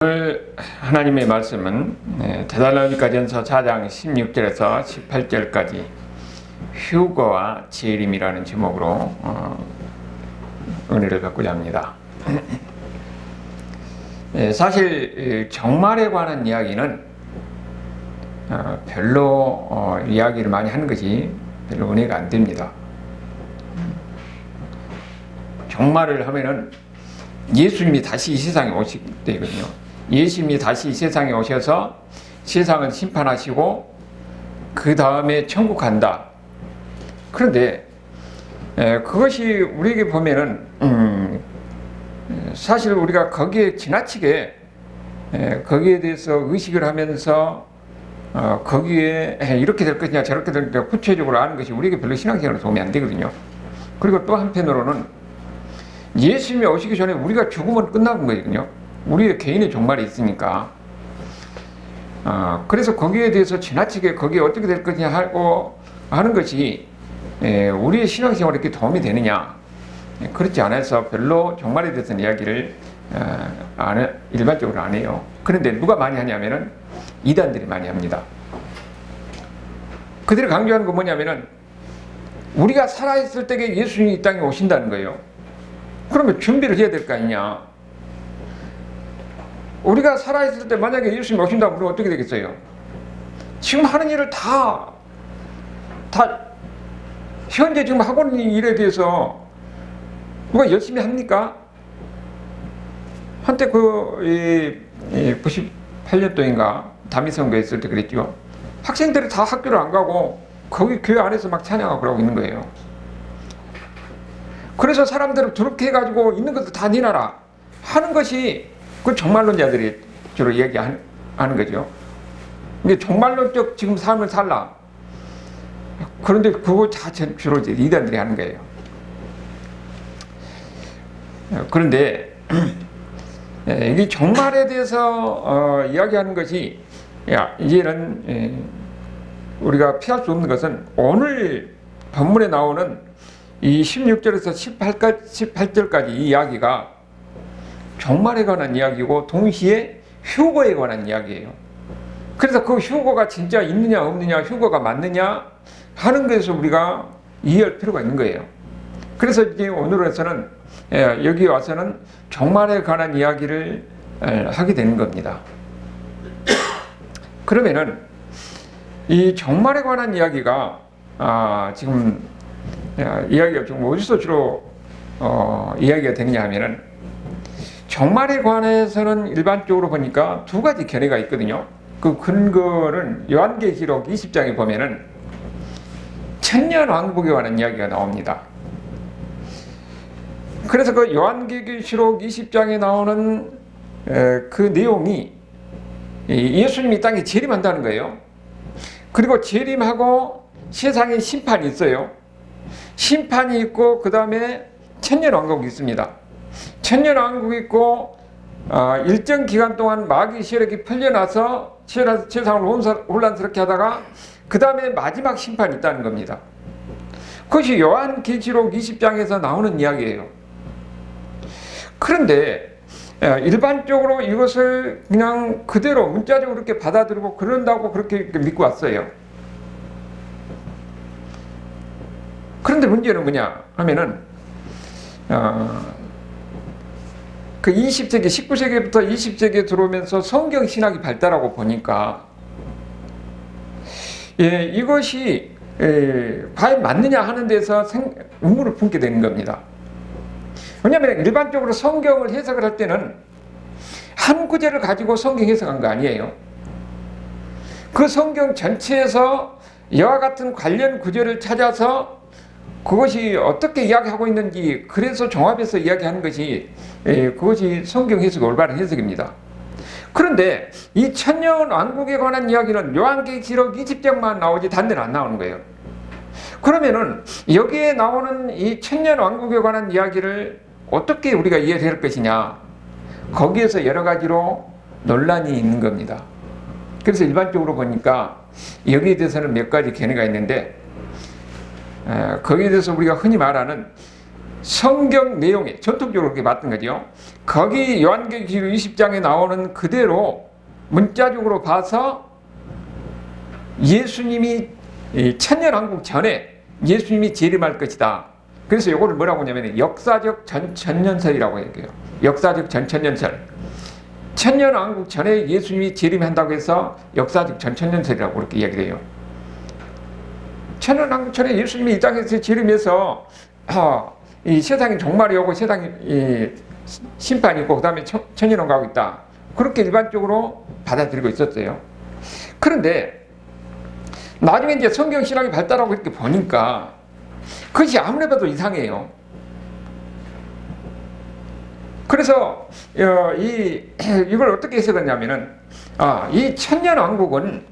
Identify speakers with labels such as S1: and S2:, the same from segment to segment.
S1: 오늘 하나님의 말씀은 데살로니가전서 4장 16절에서 18절까지 휴거와 재림이라는 제목으로 은혜를 갖고자 합니다. 사실 정말에 관한 이야기는 별로 이야기를 많이 하는 것이 별로 은혜가 안 됩니다. 정말을 하면은 예수님이 다시 이 세상에 오실 때거든요. 예수님이 다시 이 세상에 오셔서 세상을 심판하시고 그 다음에 천국 간다. 그런데 그것이 우리에게 보면은 사실 우리가 거기에 지나치게 거기에 대해서 의식을 하면서 거기에 이렇게 될 것이냐 저렇게 될 것이냐 구체적으로 아는 것이 우리에게 별로 신앙생활에 도움이 안 되거든요. 그리고 또 한편으로는 예수님이 오시기 전에 우리가 죽으면 끝나는 거거든요. 우리의 개인의 종말이 있으니까. 그래서 거기에 대해서 지나치게 거기에 어떻게 될 것이냐 하고 하는 것이 우리의 신앙생활에 이렇게 도움이 되느냐, 그렇지 않아서 별로 종말에 대해서는 이야기를 일반적으로 안 해요. 그런데 누가 많이 하냐면은 이단들이 많이 합니다. 그들이 강조하는 건 뭐냐면은 우리가 살아있을 때에 예수님이 이 땅에 오신다는 거예요. 그러면 준비를 해야 될 거 아니냐. 우리가 살아있을 때 만약에 예수님이 오신다면 우리가 어떻게 되겠어요? 지금 하는 일을 다 현재 지금 하고 있는 일에 대해서 누가 열심히 합니까? 한때 98년도인가 다미선거 했을 때 그랬죠. 학생들이 다 학교를 안 가고 거기 교회 안에서 막 찬양하고 그러고 있는 거예요. 그래서 사람들을 저렇게 해가지고 있는 것도 다 내놔라 하는 것이 그 종말론자들이 주로 얘기하는 거죠. 근데 종말론적 지금 삶을 살라. 그런데 그거 자체 주로 이제 이단들이 하는 거예요. 그런데 이 종말에 대해서 이야기하는 것이 이제는 우리가 피할 수 없는 것은 오늘 본문에 나오는 이 16절에서 18절까지 이 이야기가 종말에 관한 이야기고 동시에 휴거에 관한 이야기예요. 그래서 그 휴거가 진짜 있느냐 없느냐, 휴거가 맞느냐 하는 것에서 우리가 이해할 필요가 있는 거예요. 그래서 이제 오늘에서는 여기 와서는 종말에 관한 이야기를 하게 되는 겁니다. 그러면은 이 종말에 관한 이야기가 지금 이야기가 좀 어디서 주로 이야기가 되느냐 하면은 종말에 관해서는 일반적으로 보니까 두 가지 견해가 있거든요. 그 근거는 요한계시록 20장에 보면은 천년왕국에 관한 이야기가 나옵니다. 그래서 그 요한계시록 20장에 나오는 그 내용이 예수님이 이 땅에 재림한다는 거예요. 그리고 재림하고 세상에 심판이 있어요. 심판이 있고 그 다음에 천년왕국이 있습니다. 천년왕국이 있고 일정 기간 동안 마귀 세력이 풀려나서 세상을 혼란스럽게 하다가 그 다음에 마지막 심판이 있다는 겁니다. 그것이 요한계시록 20장에서 나오는 이야기예요. 그런데 일반적으로 이것을 그냥 그대로 문자적으로 그렇게 받아들이고 그런다고 그렇게 믿고 왔어요. 그런데 문제는 뭐냐 하면은 그 20세기, 19세기부터 20세기에 들어오면서 성경 신학이 발달하고 보니까 이것이 과연 맞느냐 하는 데서 의문을 품게 되는 겁니다. 왜냐하면 일반적으로 성경을 해석을 할 때는 한 구절을 가지고 성경 해석한 거 아니에요. 그 성경 전체에서 이와 같은 관련 구절을 찾아서 그것이 어떻게 이야기하고 있는지 그래서 종합해서 이야기하는 것이 그것이 성경 해석의 올바른 해석입니다. 그런데 이 천년왕국에 관한 이야기는 요한계시록 20장만 나오지 다른 데는 안 나오는 거예요. 그러면은 여기에 나오는 이 천년왕국에 관한 이야기를 어떻게 우리가 이해할 것이냐, 거기에서 여러 가지로 논란이 있는 겁니다. 그래서 일반적으로 보니까 여기에 대해서는 몇 가지 견해가 있는데 거기에 대해서 우리가 흔히 말하는 성경 내용에 전통적으로 그렇게 봤던 거죠. 거기 요한계시록 20장에 나오는 그대로 문자적으로 봐서 예수님이 천년왕국 전에 예수님이 재림할 것이다. 그래서 이거를 뭐라고 하냐면 역사적 전천년설이라고 얘기해요. 역사적 전천년설. 천년왕국 전에 예수님이 재림한다고 해서 역사적 전천년설이라고 그렇게 얘기를 해요. 천년왕국 전에 예수님이 이 땅에서 재림해서 이 세상이 종말이 오고 세상이 심판이 있고 그 다음에 천년왕국이 있다. 그렇게 일반적으로 받아들이고 있었어요. 그런데 나중에 이제 성경 신학이 발달하고 이렇게 보니까 그것이 아무리 봐도 이상해요. 그래서 이걸 어떻게 해석했냐면은 이 천년왕국은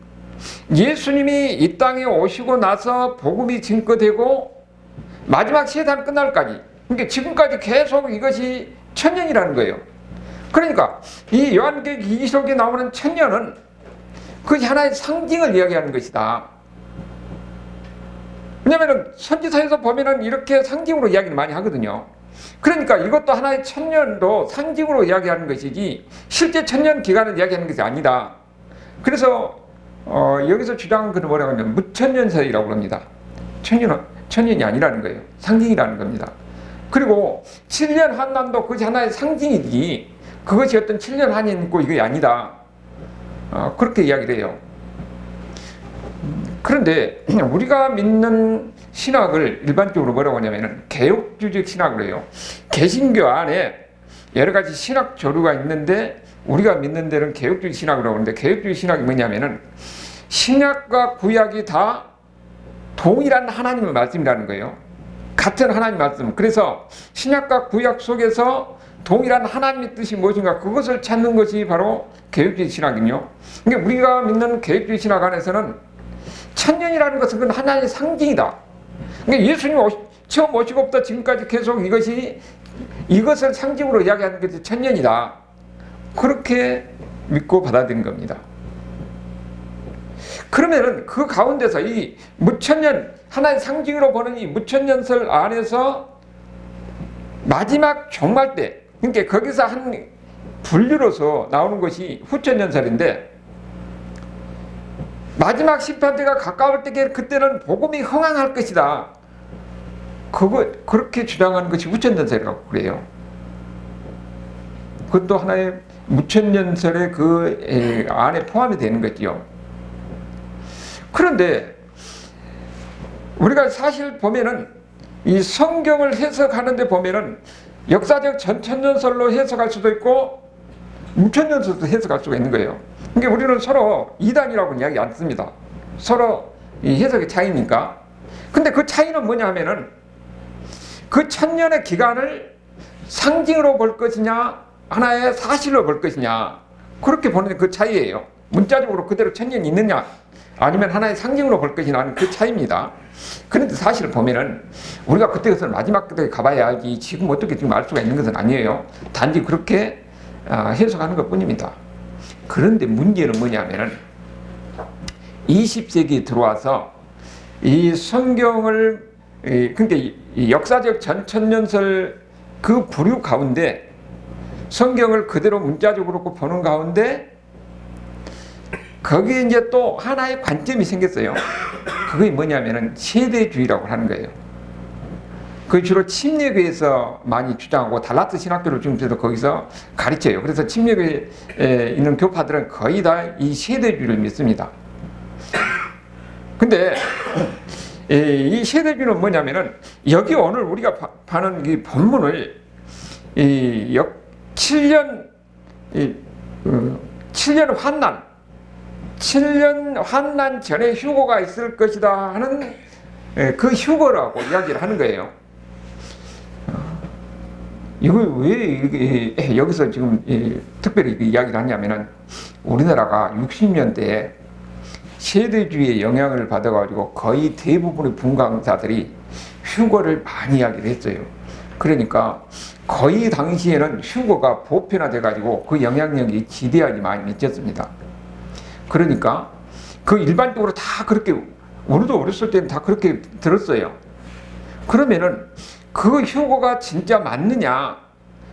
S1: 예수님이 이 땅에 오시고 나서 복음이 증거되고 마지막 세상 끝날까지, 그러니까 지금까지 계속 이것이 천년이라는 거예요. 그러니까 이 요한계시록에 나오는 천년은 그것이 하나의 상징을 이야기하는 것이다. 왜냐하면 선지서에서 보면은 이렇게 상징으로 이야기를 많이 하거든요. 그러니까 이것도 하나의 천년도 상징으로 이야기하는 것이지 실제 천년 기간을 이야기하는 것이 아니다. 그래서 여기서 주장한 것은 뭐라고 하면 무천년설이라고 합니다. 천년이 아니라는 거예요. 상징이라는 겁니다. 그리고 7년 한난도 그것이 하나의 상징이지 그것이 어떤 7년 한이 있고 이게 아니다. 그렇게 이야기를 해요. 그런데 우리가 믿는 신학을 일반적으로 뭐라고 하냐면 개혁주의적 신학을 해요. 개신교 안에 여러 가지 신학 조류가 있는데 우리가 믿는 데는 개혁주의 신학이라고 하는데 개혁주의 신학이 뭐냐면은 신약과 구약이 다 동일한 하나님의 말씀이라는 거예요. 같은 하나님 말씀. 그래서 신약과 구약 속에서 동일한 하나님의 뜻이 무엇인가 그것을 찾는 것이 바로 개혁주의 신학이요. 그러니까 우리가 믿는 개혁주의 신학 안에서는 천년이라는 것은 그건 하나의 상징이다. 그러니까 예수님 처음 오시고부터 지금까지 계속 이것을 상징으로 이야기하는 것이 천년이다. 그렇게 믿고 받아들인 겁니다. 그러면은 그 가운데서 이 무천년, 하나의 상징으로 보는 이 무천년설 안에서 마지막 종말 때, 그러니까 거기서 한 분류로서 나오는 것이 후천년설인데 마지막 심판 때가 가까울 때 그때는 복음이 흥황할 것이다. 그렇게 주장하는 것이 후천년설이라고 그래요. 그것도 하나의 무천년설의 그 안에 포함이 되는 거죠. 그런데 우리가 사실 보면은 이 성경을 해석하는데 보면은 역사적 전천년설로 해석할 수도 있고 무천년설로 해석할 수가 있는 거예요. 그러니까 우리는 서로 이단이라고는 이야기 안 씁니다. 서로 이 해석의 차이니까. 근데 그 차이는 뭐냐 하면은 그 천년의 기간을 상징으로 볼 것이냐 하나의 사실로 볼 것이냐 그렇게 보는 그 차이예요. 문자적으로 그대로 천년이 있느냐 아니면 하나의 상징으로 볼 것이냐 하는 그 차이입니다. 그런데 사실 보면은 우리가 그때 것을 마지막 때에 가봐야 알지 지금 어떻게 지금 알 수가 있는 것은 아니에요. 단지 그렇게 해석하는 것 뿐입니다. 그런데 문제는 뭐냐면은 20세기에 들어와서 이 성경을 그러니까 이 역사적 전천년설 그 부류 가운데 성경을 그대로 문자적으로 보는 가운데 거기에 이제 또 하나의 관점이 생겼어요. 그게 뭐냐면은 세대주의라고 하는 거예요. 그 주로 침례교에서 많이 주장하고 달라스 신학교를 지금도 거기서 가르쳐요. 그래서 침례교에 있는 교파들은 거의 다 이 세대주의를 믿습니다. 근데 이 세대주의는 뭐냐면은 여기 오늘 우리가 파는 이 본문을 7년 환난 전에 휴거가 있을 것이다 하는 그 휴거라고 이야기를 하는 거예요. 이걸 왜 여기서 지금 특별히 이야기를 하냐면은 우리나라가 60년대에 세대주의의 영향을 받아가지고 거의 대부분의 분강사들이 휴거를 많이 이야기를 했어요. 그러니까 거의 당시에는 휴거가 보편화돼가지고 그 영향력이 지대하게 많이 미쳤습니다. 그러니까 그 일반적으로 다 그렇게 우리도 어렸을 때는 다 그렇게 들었어요. 그러면은 그 휴거가 진짜 맞느냐,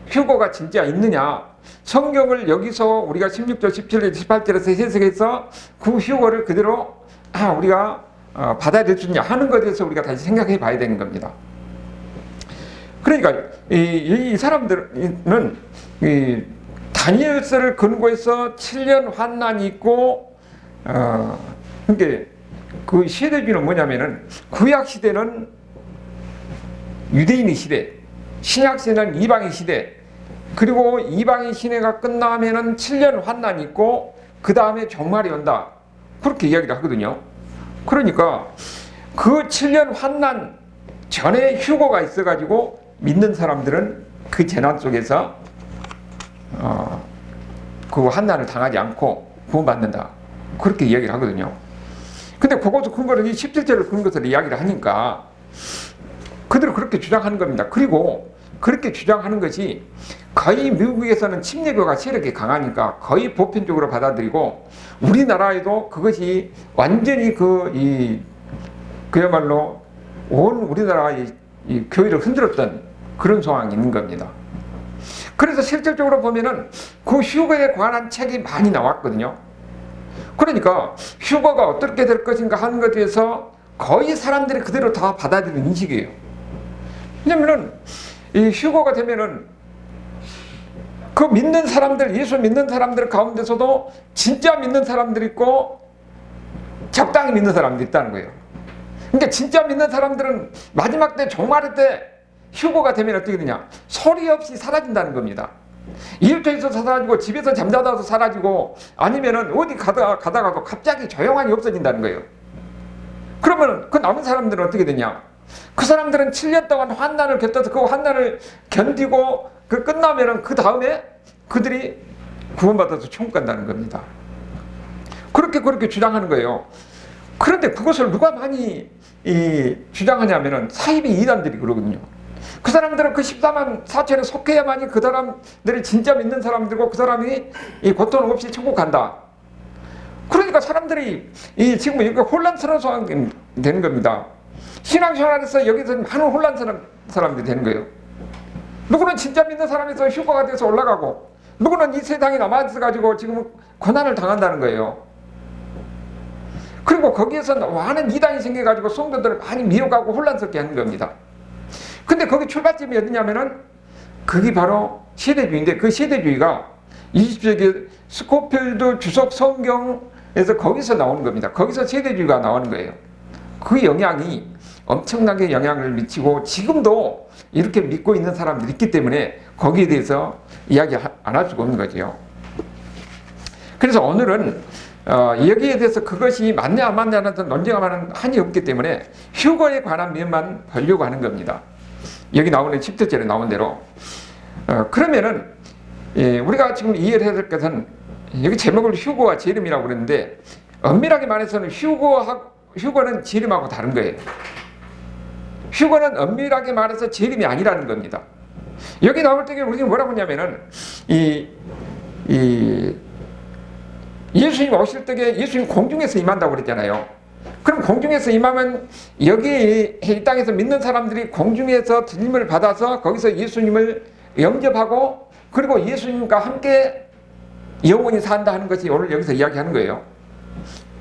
S1: 휴거가 진짜 있느냐, 성경을 여기서 우리가 16절, 17절, 18절에서 해석해서 그 휴거를 그대로 우리가 받아들일 수 있냐 하는 것에 대해서 우리가 다시 생각해 봐야 되는 겁니다. 그러니까 이 사람들은 다니엘서를 근거해서 7년 환난이 있고, 그러니까 그 시대주의는 뭐냐면은 구약 시대는 유대인의 시대, 신약 시대는 이방의 시대, 그리고 이방의 시대가 끝나면은 7년 환난이 있고 그 다음에 종말이 온다, 그렇게 이야기를 하거든요. 그러니까 그 7년 환난 전에 휴거가 있어가지고 믿는 사람들은 그 재난 속에서 그 환난을 당하지 않고 구원받는다, 그렇게 이야기를 하거든요. 근데 그것도 근거를 이 17절을 근거로 이야기를 하니까 그대로 그렇게 주장하는 겁니다. 그리고 그렇게 주장하는 것이 거의 미국에서는 침례교가 세력이 강하니까 거의 보편적으로 받아들이고, 우리나라에도 그것이 완전히 그야말로 온 우리나라의 이 교회를 흔들었던 그런 상황이 있는 겁니다. 그래서 실질적으로 보면은 그 휴거에 관한 책이 많이 나왔거든요. 그러니까 휴거가 어떻게 될 것인가 하는 것에 대해서 거의 사람들이 그대로 다 받아들이는 인식이에요. 왜냐면은 이 휴거가 되면은 그 믿는 사람들, 예수 믿는 사람들 가운데서도 진짜 믿는 사람들이 있고 적당히 믿는 사람들이 있다는 거예요. 그러니까 진짜 믿는 사람들은 마지막 때, 종말 때 휴거가 되면 어떻게 되냐, 소리 없이 사라진다는 겁니다. 일터에서 사라지고 집에서 잠자다도 사라지고 아니면은 어디 가다가도 갑자기 조용하니 없어진다는 거예요. 그러면 그 남은 사람들은 어떻게 되냐, 그 사람들은 7년 동안 환난을 겪어서 그 환난을 견디고 그 끝나면은 그 다음에 그들이 구원받아서 천국 간다는 겁니다. 그렇게 주장하는 거예요. 그런데 그것을 누가 많이 주장하냐면은 사이비 이단들이 그러거든요. 그 사람들은 그 14만 4천에 속해야만이 그 사람들이 진짜 믿는 사람들고 그 사람이 이 고통 없이 천국 간다. 그러니까 사람들이 지금 이렇게 혼란스러운 상황이 되는 겁니다. 신앙생활에서 여기서 많은 혼란스러운 사람들이 되는 거예요. 누구는 진짜 믿는 사람에서 휴거가 돼서 올라가고, 누구는 이 세상에 남아있어가지고 지금 고난을 당한다는 거예요. 그리고 거기에서 많은 이단이 생겨가지고 성도들을 많이 미혹하고 혼란스럽게 하는 겁니다. 근데 거기 출발점이 어디냐면은 그게 바로 세대주의인데, 그 세대주의가 20세기 스코필드 주석 성경에서 거기서 나오는 겁니다. 거기서 세대주의가 나오는 거예요. 그 영향이 엄청나게 영향을 미치고 지금도 이렇게 믿고 있는 사람들이 있기 때문에 거기에 대해서 이야기 안 할 수가 없는 거죠. 그래서 오늘은 여기에 대해서 그것이 맞냐 안 맞냐는 논쟁하는 한이 없기 때문에 휴거에 관한 면만 보려고 하는 겁니다. 여기 나오는 10절에 나온 대로. 그러면은 우리가 지금 이해를 해야 될 것은, 여기 제목을 휴거와 재림이라고 그러는데 엄밀하게 말해서는 휴거는 재림하고 다른 거예요. 휴거는 엄밀하게 말해서 재림이 아니라는 겁니다. 여기 나올 때 우리는 뭐라고 하냐면은 예수님 오실 때에 예수님 공중에서 임한다고 그랬잖아요. 그럼 공중에서 임하면 여기 이 땅에서 믿는 사람들이 공중에서 들림을 받아서 거기서 예수님을 영접하고 그리고 예수님과 함께 영원히 산다 하는 것이 오늘 여기서 이야기하는 거예요.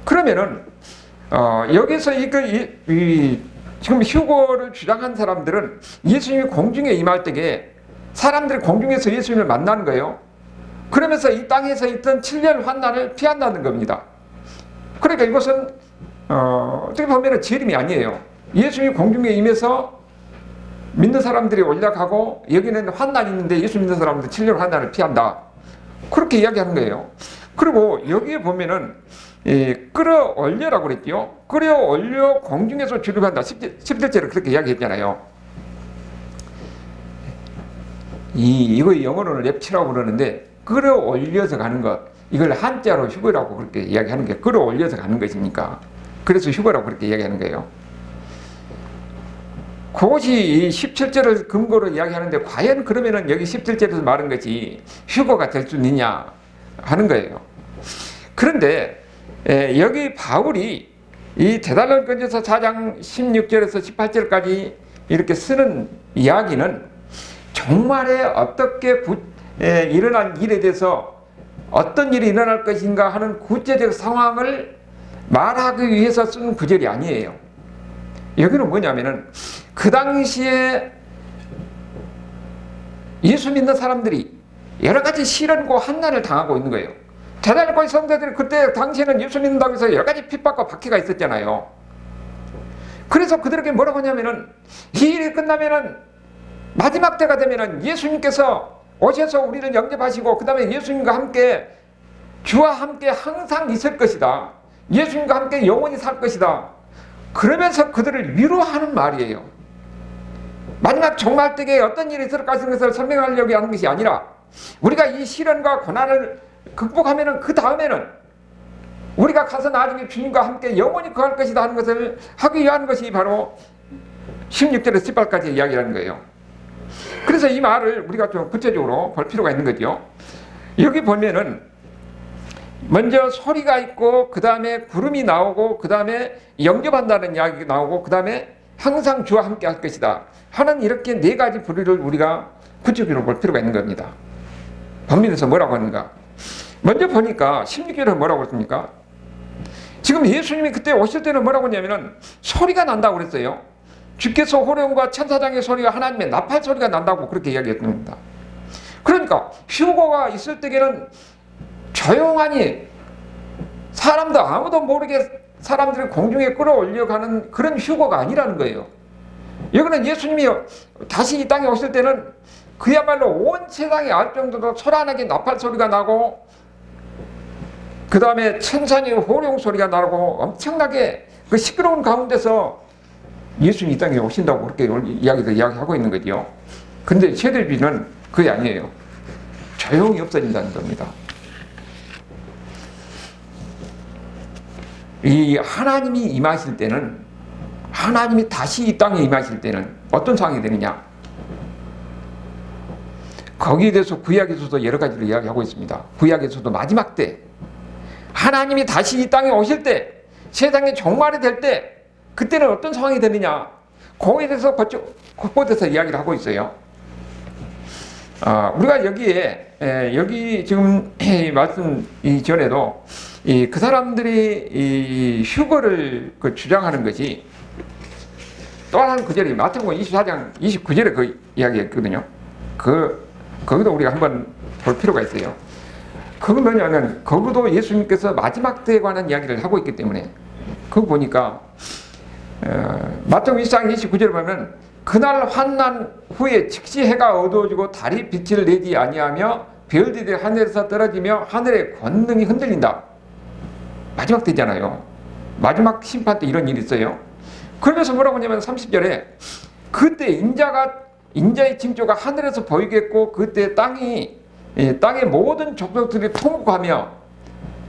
S1: 그러면은 여기서 지금 휴거를 주장한 사람들은 예수님이 공중에 임할 때에 사람들이 공중에서 예수님을 만나는 거예요. 그러면서 이 땅에서 있던 7년 환난을 피한다는 겁니다. 그러니까 이것은 어떻게 보면 재림이 아니에요. 예수님이 공중에 임해서 믿는 사람들이 올라가고 여기는 환난이 있는데 예수 믿는 사람들 7년 환난을 피한다, 그렇게 이야기하는 거예요. 그리고 여기에 보면은 끌어올려라고 그랬죠. 끌어올려 공중에서 주립한다. 10절째로 그렇게 이야기했잖아요. 이거 영어로는 랩치라고 그러는데 끌어올려서 가는 것, 이걸 한자로 휴거라고 그렇게 이야기하는 게 끌어올려서 가는 것이니까 그래서 휴거라고 그렇게 이야기하는 거예요. 그것이 17절을 근거로 이야기하는데 과연 그러면은 여기 17절에서 말한 것이 휴거가 될 수 있느냐 하는 거예요. 그런데 여기 바울이 이 데살로니가전서 4장 16절에서 18절까지 이렇게 쓰는 이야기는 정말에 어떻게 일어난 일에 대해서 어떤 일이 일어날 것인가 하는 구체적 상황을 말하기 위해서 쓴 구절이 아니에요. 여기는 뭐냐면은 그 당시에 예수 믿는 사람들이 여러 가지 시련과 환난을 당하고 있는 거예요. 대달과 성도들이 그때 당시에는 예수 믿는다고 해서 여러 가지 핍박과 박해가 있었잖아요. 그래서 그들에게 뭐라고 하냐면은 이 일이 끝나면은 마지막 때가 되면은 예수님께서 오셔서 우리를 영접하시고 그 다음에 예수님과 함께 주와 함께 항상 있을 것이다. 예수님과 함께 영원히 살 것이다. 그러면서 그들을 위로하는 말이에요. 마지막 종말 때에 어떤 일이 있을 것을 설명하려고 하는 것이 아니라 우리가 이 시련과 고난을 극복하면은 그 다음에는 우리가 가서 나중에 주님과 함께 영원히 거할 것이다 하는 것을 하기 위한 것이 바로 16절에서 18까지 이야기라는 거예요. 그래서 이 말을 우리가 좀 구체적으로 볼 필요가 있는 거죠. 여기 보면은 먼저 소리가 있고 그 다음에 구름이 나오고 그 다음에 영접한다는 이야기가 나오고 그 다음에 항상 주와 함께 할 것이다 하는 이렇게 네 가지 부류를 우리가 구체적으로 볼 필요가 있는 겁니다. 본문에서 뭐라고 하는가? 먼저 보니까 16절에 뭐라고 했습니까? 지금 예수님이 그때 오실 때는 뭐라고 했냐면은 소리가 난다고 그랬어요. 주께서 호령과 천사장의 소리와 하나님의 나팔 소리가 난다고 그렇게 이야기했던 겁니다. 그러니까 휴거가 있을 때에는 조용하니 사람도 아무도 모르게 사람들을 공중에 끌어올려가는 그런 휴거가 아니라는 거예요. 여기는 예수님이 다시 이 땅에 오실 때는 그야말로 온 세상이 알 정도로 소란하게 나팔 소리가 나고 그 다음에 천사의 호령 소리가 나고 엄청나게 그 시끄러운 가운데서 예수님이 이 땅에 오신다고 그렇게 이야기하고 있는 거죠. 근데 세대주의는 그게 아니에요. 조용히 없어진다는 겁니다. 이 하나님이 임하실 때는 하나님이 다시 이 땅에 임하실 때는 어떤 상황이 되느냐? 거기에 대해서 구약에서도 여러 가지로 이야기하고 있습니다. 구약에서도 마지막 때 하나님이 다시 이 땅에 오실 때 세상이 종말이 될 때 그때는 어떤 상황이 되느냐? 거기에 대해서 곳곳에서 이야기를 하고 있어요. 우리가 여기 지금 말씀 이전에도 그 사람들이 이 휴거를 주장하는 것이 또 하나는 구절이 마태복음 24장 29절에 그 이야기했거든요. 거기도 우리가 한번 볼 필요가 있어요. 그건 뭐냐면 거기도 예수님께서 마지막 때에 관한 이야기를 하고 있기 때문에 그거 보니까 마태복음 24장 29절에 보면 그날 환난 후에 즉시 해가 어두워지고 달이 빛을 내지 아니하며 별들이 하늘에서 떨어지며 하늘의 권능이 흔들린다. 마지막 때잖아요. 마지막 심판 때 이런 일이 있어요. 그러면서 뭐라고 하냐면 30절에 그때 인자의 징조가 하늘에서 보이겠고 그때 땅의 모든 족속들이 통곡하며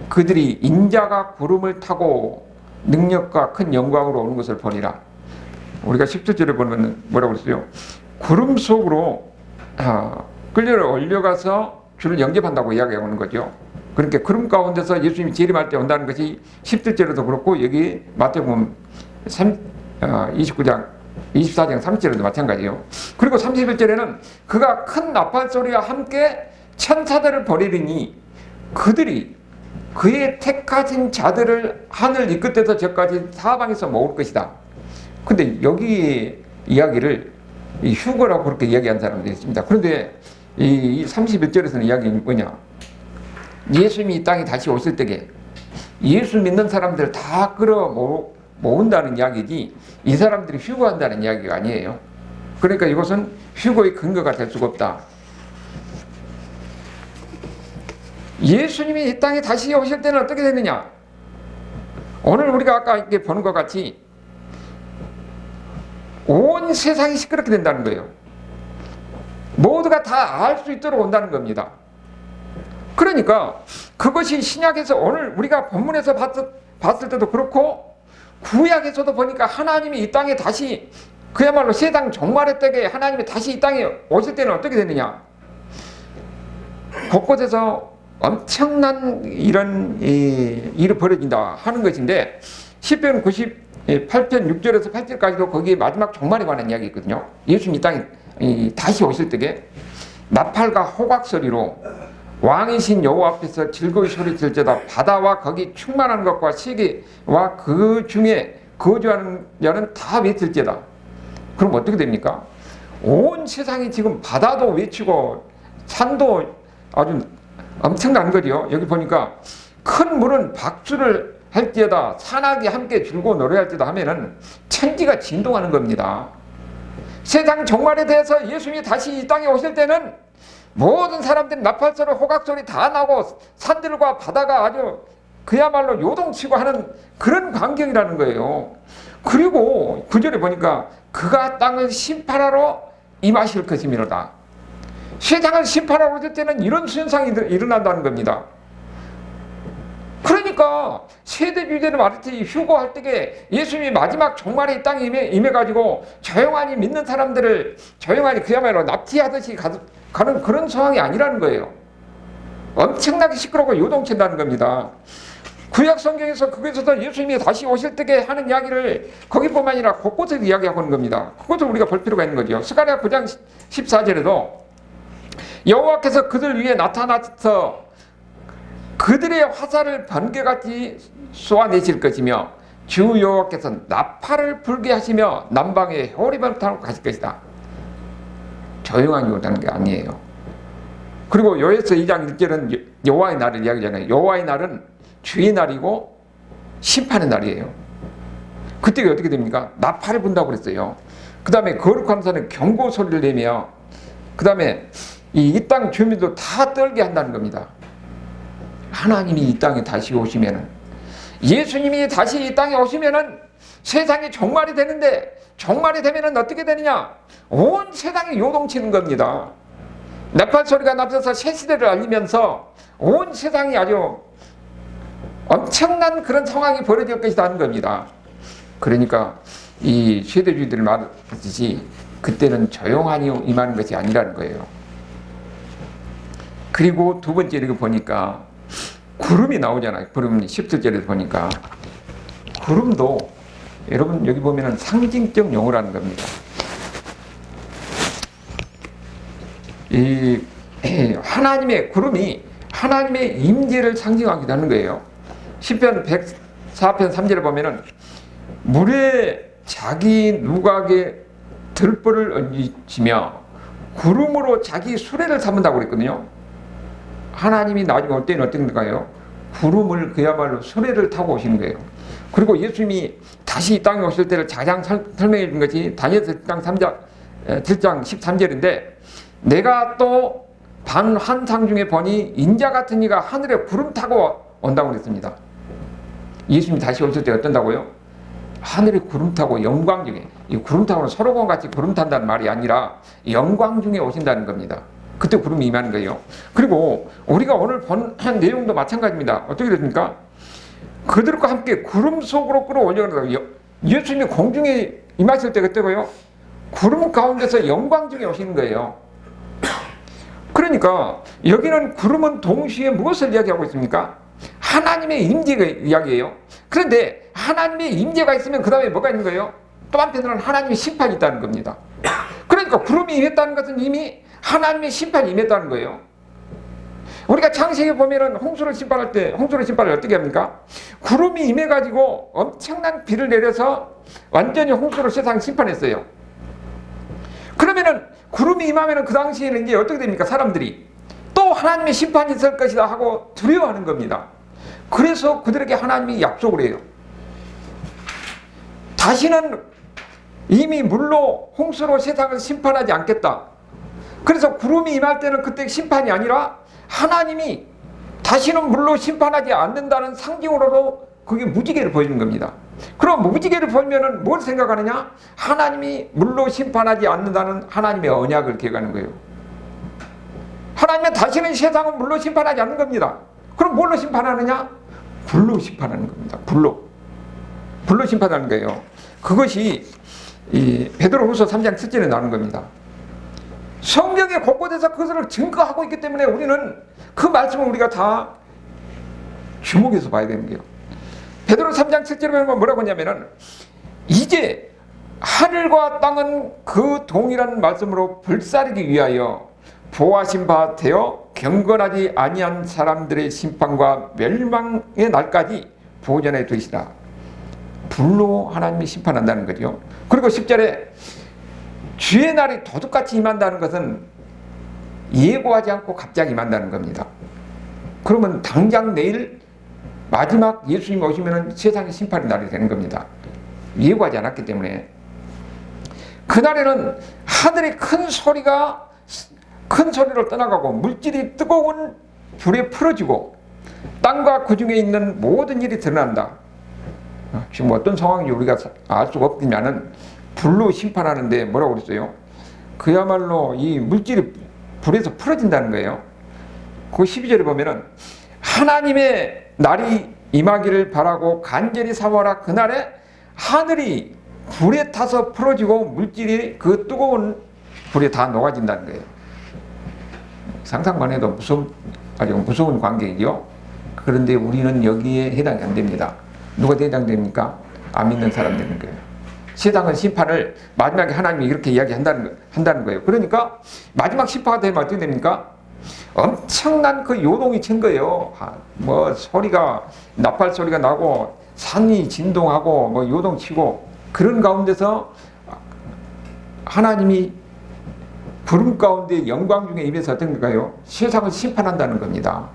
S1: 그들이 인자가 구름을 타고 능력과 큰 영광으로 오는 것을 보리라. 우리가 17절에 보면 뭐라고 그랬어요? 구름 속으로 끌려 올려가서 주를 영접한다고 이야기하는 거죠. 그러니까 구름 가운데서 예수님이 재림할 때 온다는 것이 17절에도 그렇고 여기 마태복음 24장 30절에도 마찬가지예요. 그리고 31절에는 그가 큰 나팔 소리와 함께 천사들을 보내리니 그들이 그의 택하신 자들을 하늘 이 끝에서 저까지 사방에서 모을 것이다. 근데 여기 이야기를 휴거라고 그렇게 이야기한 사람들이 있습니다. 그런데 이 31절에서는 이야기는 뭐냐? 예수님이 이 땅에 다시 오실 때에 예수 믿는 사람들을 다 끌어 모은다는 이야기지 이 사람들이 휴거한다는 이야기가 아니에요. 그러니까 이것은 휴거의 근거가 될 수가 없다. 예수님이 이 땅에 다시 오실 때는 어떻게 되느냐? 오늘 우리가 아까 이렇게 보는 것 같이 온 세상이 시끄럽게 된다는 거예요. 모두가 다 알 수 있도록 온다는 겁니다. 그러니까 그것이 신약에서 오늘 우리가 본문에서 봤을 때도 그렇고 구약에서도 보니까 하나님이 이 땅에 다시 그야말로 세상 종말의 때에 하나님이 다시 이 땅에 오실 때는 어떻게 되느냐? 곳곳에서 엄청난 이런 일이 벌어진다 하는 것인데 시편 8편 6절에서 8절까지도 거기에 마지막 종말에 관한 이야기 있거든요. 예수님이 이 땅에 다시 오실 때에 나팔과 호각 소리로 왕이신 여호와 앞에서 즐거이 소리칠지어다. 바다와 거기 충만한 것과 세계와 그 중에 거주하는 자는 다 외칠지어다. 그럼 어떻게 됩니까? 온 세상이 지금 바다도 외치고 산도 아주 엄청난 거죠. 여기 보니까 큰 물은 박수를 할지어다. 산악이 함께 줄고 노래할지어다 하면은 천지가 진동하는 겁니다. 세상 종말에 대해서 예수님이 다시 이 땅에 오실 때는 모든 사람들이 나팔소리, 호각소리 다 나고 산들과 바다가 아주 그야말로 요동치고 하는 그런 광경이라는 거예요. 그리고 9절에 보니까 그가 땅을 심판하러 임하실 것이미로다. 세상을 심판하러 오실 때는 이런 현상이 일어난다는 겁니다. 그러니까 세대주의자는 말했지, 휴거할 때에 예수님이 마지막 종말에 이 땅에 임해가지고 조용하니 믿는 사람들을 조용하니 그야말로 납치하듯이 가는 그런 상황이 아니라는 거예요. 엄청나게 시끄럽고 요동친다는 겁니다. 구약 성경에서 그것에서 예수님이 다시 오실 때에 하는 이야기를 거기뿐만 아니라 곳곳에서 이야기하고 있는 겁니다. 그것을 우리가 볼 필요가 있는 거죠. 스가랴 9장 14절에도 여호와께서 그들 위에 나타나서 그들의 화살을 번개같이 쏘아내실 것이며 주 여호와께서 나팔을 불게 하시며 남방에 호리뱀을 타고 가실 것이다. 조용한 요다는 게 아니에요. 그리고 요에서 2장 1절은 여호와의 날을 이야기하잖아요. 여호와의 날은 주의 날이고 심판의 날이에요. 그때가 어떻게 됩니까? 나팔을 분다고 그랬어요. 그 다음에 거룩한 산에 경고 소리를 내며 그 다음에 이 땅 주민도 다 떨게 한다는 겁니다. 하나님이 이 땅에 다시 오시면은, 예수님이 다시 이 땅에 오시면은 세상이 종말이 되는데, 종말이 되면은 어떻게 되느냐? 온 세상이 요동치는 겁니다. 나팔 소리가 나면서 새 시대를 알리면서 온 세상이 아주 엄청난 그런 상황이 벌어질 것이라는 겁니다. 그러니까 이 세대주의들이 말했듯이 그때는 조용하니 임하는 것이 아니라는 거예요. 그리고 두 번째 이렇게 보니까 구름이 나오잖아요. 구름 17절에서 보니까 구름도 여러분 여기 보면은 상징적 용어라는 겁니다. 이 하나님의 구름이 하나님의 임재를 상징하기도 하는 거예요. 시편 104편 3절에 보면은 물에 자기 누각에 들보를 얹으시며 구름으로 자기 수레를 삼는다고 그랬거든요. 하나님이 나중에 올 때는 어떤가요? 구름을 그야말로 수레를 타고 오시는 거예요. 그리고 예수님이 다시 이 땅에 오실 때를 가장 설명해 준 것이 다니엘서 7장 13절인데 내가 또 반 환상 중에 보니 인자 같은 이가 하늘에 구름 타고 온다고 그랬습니다. 예수님이 다시 오실 때 어떤다고요? 하늘에 구름 타고 영광 중에, 이 구름 타고는 서로건 같이 구름 탄다는 말이 아니라 영광 중에 오신다는 겁니다. 그때 구름이 임하는 거예요. 그리고 우리가 오늘 본 내용도 마찬가지입니다. 어떻게 됩니까? 그들과 함께 구름 속으로 끌어올려간다고. 예수님이 공중에 임하실 때 그때고요. 구름 가운데서 영광 중에 오시는 거예요. 그러니까 여기는 구름은 동시에 무엇을 이야기하고 있습니까? 하나님의 임재가 이야기해요. 그런데 하나님의 임재가 있으면 그 다음에 뭐가 있는 거예요? 또 한편으로는 하나님의 심판이 있다는 겁니다. 그러니까 구름이 임했다는 것은 이미 하나님의 심판이 임했다는 거예요. 우리가 창세기에 보면은 홍수를 심판할 때 홍수를 심판을 어떻게 합니까? 구름이 임해가지고 엄청난 비를 내려서 완전히 홍수로 세상 심판했어요. 그러면은 구름이 임하면은 그 당시에는 이제 어떻게 됩니까? 사람들이 또 하나님의 심판이 있을 것이다 하고 두려워하는 겁니다. 그래서 그들에게 하나님이 약속을 해요. 다시는 이미 물로 홍수로 세상을 심판하지 않겠다. 그래서 구름이 임할 때는 그때 심판이 아니라 하나님이 다시는 물로 심판하지 않는다는 상징으로도 그게 무지개를 보여주는 겁니다. 그럼 무지개를 보면은 뭘 생각하느냐? 하나님이 물로 심판하지 않는다는 하나님의 언약을 기억하는 거예요. 하나님은 다시는 세상은 물로 심판하지 않는 겁니다. 그럼 뭘로 심판하느냐? 불로 심판하는 겁니다. 불로 심판하는 거예요. 그것이 이 베드로후서 3장 7절에 나오는 겁니다. 성경의 곳곳에서 그것을 증거하고 있기 때문에 우리는 그 말씀을 우리가 다 주목해서 봐야 되는 거예요. 베드로 3장 7절에 보면 뭐라고 하냐면은 이제 하늘과 땅은 그 동일한 말씀으로 불사르기 위하여 보아신 바 되어 경건하지 아니한 사람들의 심판과 멸망의 날까지 보존해 두시라. 불로 하나님이 심판한다는 거죠. 그리고 10절에 주의 날이 도둑같이 임한다는 것은 예고하지 않고 갑자기 임한다는 겁니다. 그러면 당장 내일 마지막 예수님 오시면 세상의 심판의 날이 되는 겁니다. 예고하지 않았기 때문에. 그날에는 하늘의 큰 소리로 떠나가고 물질이 뜨거운 불에 풀어지고 땅과 그 중에 있는 모든 일이 드러난다. 지금 어떤 상황인지 우리가 알 수가 없지만은 불로 심판하는데 뭐라고 그랬어요? 그야말로 이 물질이 불에서 풀어진다는 거예요. 그 12절에 보면은 하나님의 날이 임하기를 바라고 간절히 사모하라. 그날에 하늘이 불에 타서 풀어지고 물질이 그 뜨거운 불에 다 녹아진다는 거예요. 상상만 해도 아주 무서운 광경이죠. 그런데 우리는 여기에 해당이 안 됩니다. 누가 해당됩니까? 안 믿는 사람들인 거예요. 세상은 심판을 마지막에 하나님이 이렇게 이야기한다는 거예요. 그러니까 마지막 심판가 되면 어떻게 됩니까? 엄청난 그 요동이 친 거예요. 나팔 소리가 나고 산이 진동하고 요동치고 그런 가운데서 하나님이 구름 가운데 영광 중에 임해서 어떤 걸까요? 세상을 심판한다는 겁니다.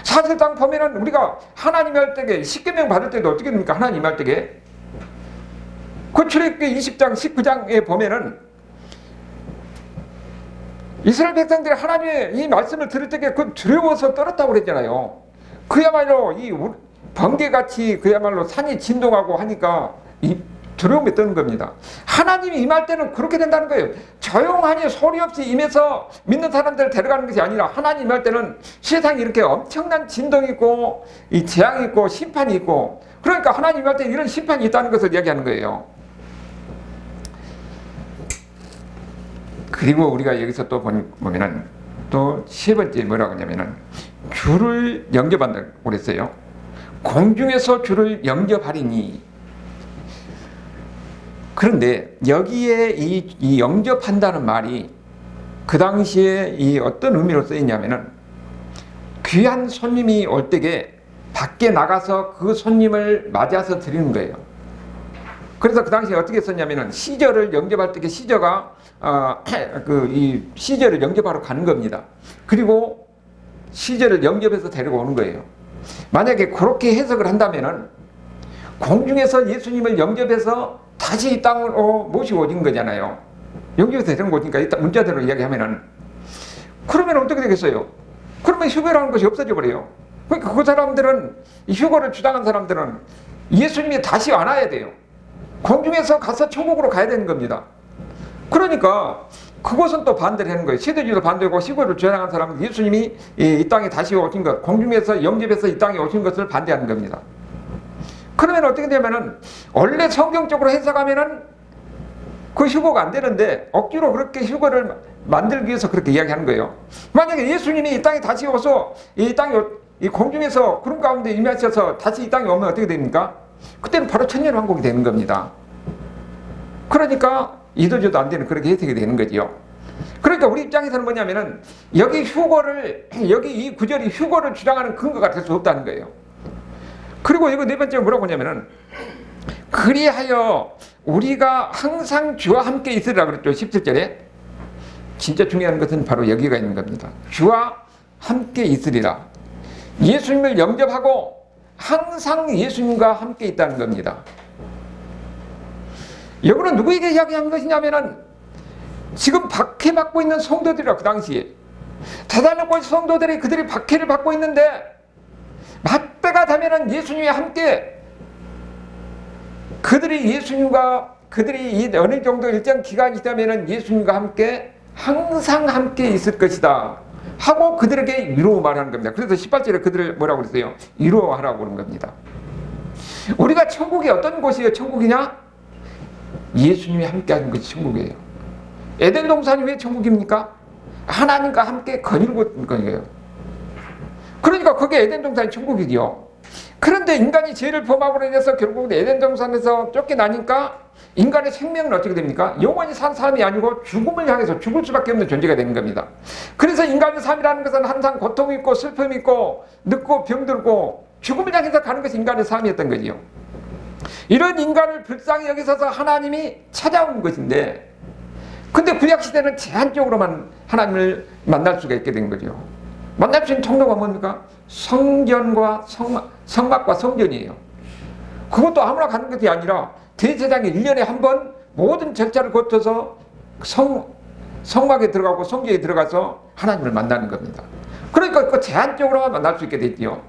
S1: 사실상 보면은 우리가 하나님 할 때에 십계명 받을 때도 어떻게 됩니까? 하나님 할 때에 그 출애굽기 20장 19장에 보면은 이스라엘 백성들이 하나님의 이 말씀을 들을 때에 그 두려워서 떨었다고 그랬잖아요. 그야말로 이 번개같이 그야말로 산이 진동하고 하니까 이 두려움에 떠는 겁니다. 하나님이 임할 때는 그렇게 된다는 거예요. 조용하니 소리 없이 임해서 믿는 사람들을 데려가는 것이 아니라 하나님 임할 때는 세상에 이렇게 엄청난 진동이 있고 이 재앙이 있고 심판이 있고 그러니까 하나님 임할 때 이런 심판이 있다는 것을 이야기하는 거예요. 그리고 우리가 여기서 또 보면은 또 세 번째 뭐라고 하냐면은 주를 영접한다고 그랬어요. 공중에서 주를 영접하리니. 그런데 여기에 이 영접한다는 말이 그 당시에 이 어떤 의미로 쓰였냐면은 귀한 손님이 올 때에 밖에 나가서 그 손님을 맞아서 드리는 거예요. 그래서 그 당시에 어떻게 썼냐면은 시저를 영접할 때 시저가 이 시저를 영접하러 가는 겁니다. 그리고 시저를 영접해서 데리고 오는 거예요. 만약에 그렇게 해석을 한다면은 공중에서 예수님을 영접해서 다시 이 땅으로 모시고 오신 거잖아요. 영접해서 데리고 오니까 일단 문자대로 이야기하면은 그러면 어떻게 되겠어요? 그러면 휴거라는 것이 없어져 버려요. 그러니까 그 사람들은 이 휴거를 주장한 사람들은 예수님이 다시 안 와야 돼요. 공중에서 가서 천국으로 가야 되는 겁니다. 그러니까 그것은 또 반대를 하는 거예요. 세대주의도 반대고 시골을 주장한 사람은 예수님이 이 땅에 다시 오신 것, 공중에서 영접해서 이 땅에 오신 것을 반대하는 겁니다. 그러면 어떻게 되냐면은 원래 성경적으로 해석하면은 그 휴거가 안 되는데 억지로 그렇게 휴거를 만들기 위해서 그렇게 이야기하는 거예요. 만약에 예수님이 이 땅에 다시 오서 이 공중에서 구름 가운데 임하셔서 다시 이 땅에 오면 어떻게 됩니까? 그때는 바로 천년왕국이 되는 겁니다. 그러니까 이도저도 안 되는 그렇게 해석이 되는 거지요. 그러니까 우리 입장에서는 뭐냐면은 여기 이 구절이 휴거를 주장하는 근거가 될 수 없다는 거예요. 그리고 이거 네 번째 뭐라고 하냐면은 그리하여 우리가 항상 주와 함께 있으리라 그랬죠. 17절에. 진짜 중요한 것은 바로 여기가 있는 겁니다. 주와 함께 있으리라. 예수님을 영접하고 항상 예수님과 함께 있다는 겁니다. 여기는 누구에게 이야기한 것이냐면은 지금 박해받고 있는 성도들이라. 그 당시에 대단한 성도들이 그들이 박해를 받고 있는데 맞배가 되면은 예수님이 함께 그들이 어느 정도 일정 기간이 되면은 예수님과 함께 항상 함께 있을 것이다 하고 그들에게 위로 말하는 겁니다. 그래서 18절에 그들을 뭐라고 그랬어요? 위로하라고 그런 겁니다. 우리가 천국이 어떤 곳이에요? 천국이냐? 예수님이 함께 하는 것이 천국이에요. 에덴 동산이 왜 천국입니까? 하나님과 함께 거닐고 있는 거예요. 그러니까 그게 에덴 동산이 천국이지요. 그런데 인간이 죄를 범함으로 인해서 결국 에덴 동산에서 쫓겨나니까 인간의 생명은 어떻게 됩니까? 영원히 산 사람이 아니고 죽음을 향해서 죽을 수밖에 없는 존재가 되는 겁니다. 그래서 인간의 삶이라는 것은 항상 고통이 있고 슬픔이 있고 늙고 병들고 죽음을 향해서 가는 것이 인간의 삶이었던 거지요. 이런 인간을 불쌍히 여기셔서 하나님이 찾아온 것인데, 근데 구약시대는 제한적으로만 하나님을 만날 수가 있게 된 거죠. 만날 수 있는 통로가 뭡니까? 성전과 성막과 성전이에요. 그것도 아무나 가는 것이 아니라 대제사장이 1년에 한 번 모든 절차를 거쳐서 성막에 들어가고 성전에 들어가서 하나님을 만나는 겁니다. 그러니까 그 제한적으로만 만날 수 있게 됐지요.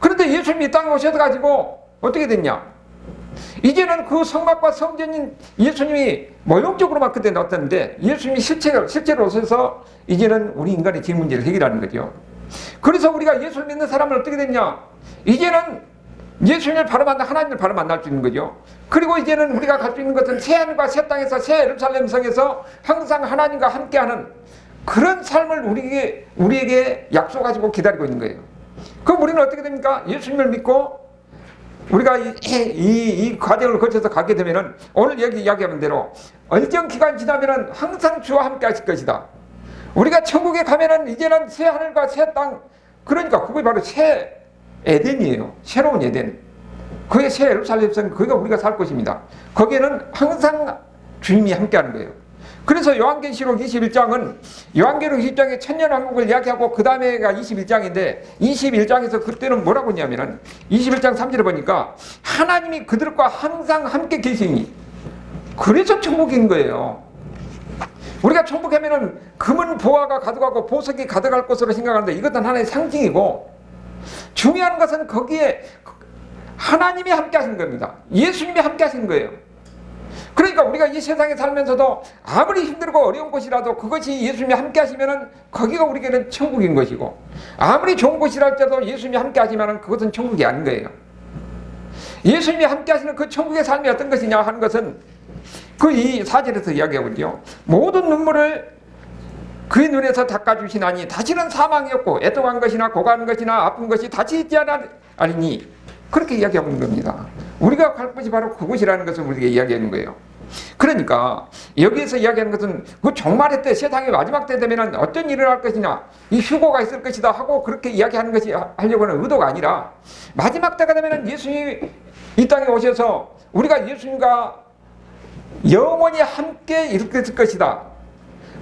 S1: 그런데 예수님이 이 땅에 오셔가지고 어떻게 됐냐? 이제는 그 성막과 성전인 예수님이 모형적으로만 그때 나왔는데, 예수님이 실제로 오셔서 이제는 우리 인간의 죄 문제를 해결하는 거죠. 그래서 우리가 예수를 믿는 사람은 어떻게 됐냐? 이제는 예수님을 바로 만나 하나님을 바로 만날 수 있는 거죠. 그리고 이제는 우리가 갈 수 있는 것은 새 하늘과 새 땅에서 새 예루살렘 성에서 항상 하나님과 함께하는 그런 삶을 우리에게 약속하시고 기다리고 있는 거예요. 그럼 우리는 어떻게 됩니까? 예수님을 믿고 우리가 이 과정을 거쳐서 가게 되면은, 오늘 여기 이야기하는 대로 일정 기간 지나면은 항상 주와 함께 하실 것이다. 우리가 천국에 가면은 이제는 새 하늘과 새 땅, 그러니까 그게 바로 새 에덴이에요. 새로운 에덴. 그게 새 예루살렘성, 거기가 우리가 살 곳입니다. 거기에는 항상 주님이 함께 하는 거예요. 그래서 요한계시록 21장은 요한계시록 20장에 천년왕국을 이야기하고 그 다음에가 21장인데 21장에서 그때는 뭐라고 했냐면은 21장 3절에 보니까 하나님이 그들과 항상 함께 계시니, 그래서 천국인 거예요. 우리가 천국 가면은 금은 보화가 가득하고 보석이 가득할 것으로 생각하는데 이것은 하나의 상징이고, 중요한 것은 거기에 하나님이 함께 하신 겁니다. 예수님이 함께 하신 거예요. 그러니까 우리가 이 세상에 살면서도 아무리 힘들고 어려운 곳이라도 그것이 예수님이 함께 하시면은 거기가 우리에게는 천국인 것이고, 아무리 좋은 곳이랄지라도 예수님이 함께 하시면은 그것은 천국이 아닌 거예요. 예수님이 함께 하시는 그 천국의 삶이 어떤 것이냐 하는 것은 그 이 4절에서 이야기하고 있죠. 모든 눈물을 그의 눈에서 닦아주시나니 다시는 사망이 없고 애통한 것이나 고가는 것이나 아픈 것이 다시 있지 않으니, 그렇게 이야기하고 있는 겁니다. 우리가 갈 곳이 바로 그곳이라는 것을 우리에게 이야기하는 거예요. 그러니까 여기에서 이야기하는 것은 그 종말의 때, 세상의 마지막 때 되면 어떤 일을 할 것이냐, 이 휴고가 있을 것이다 하고 그렇게 이야기하는 것이 하려고 하는 의도가 아니라, 마지막 때가 되면 예수님이 이 땅에 오셔서 우리가 예수님과 영원히 함께 이렇게 될 것이다.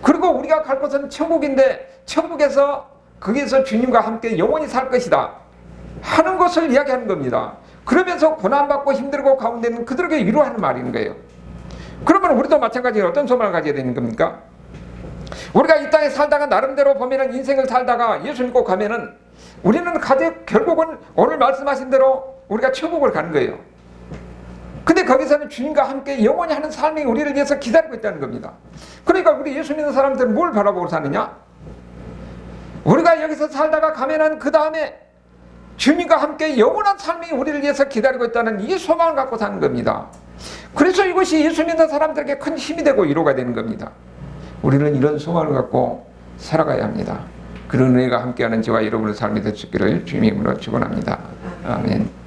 S1: 그리고 우리가 갈 곳은 천국인데 천국에서 거기에서 주님과 함께 영원히 살 것이다 하는 것을 이야기하는 겁니다. 그러면서 고난받고 힘들고 가운데 있는 그들에게 위로하는 말인 거예요. 그러면 우리도 마찬가지로 어떤 소망을 가져야 되는 겁니까? 우리가 이 땅에 살다가 나름대로 보면은 인생을 살다가 예수 믿고 가면은 우리는 결국은 오늘 말씀하신 대로 우리가 천국을 가는 거예요. 근데 거기서는 주님과 함께 영원히 하는 삶이 우리를 위해서 기다리고 있다는 겁니다. 그러니까 우리 예수 믿는 사람들은 뭘 바라보고 사느냐? 우리가 여기서 살다가 가면은 그 다음에 주님과 함께 영원한 삶이 우리를 위해서 기다리고 있다는 이 소망을 갖고 사는 겁니다. 그래서 이것이 예수 믿는 사람들에게 큰 힘이 되고 위로가 되는 겁니다. 우리는 이런 소망을 갖고 살아가야 합니다. 그런 은혜가 함께하는 저와 여러분의 삶이 될 수 있기를 주님의 이름으로 축원합니다. 아멘.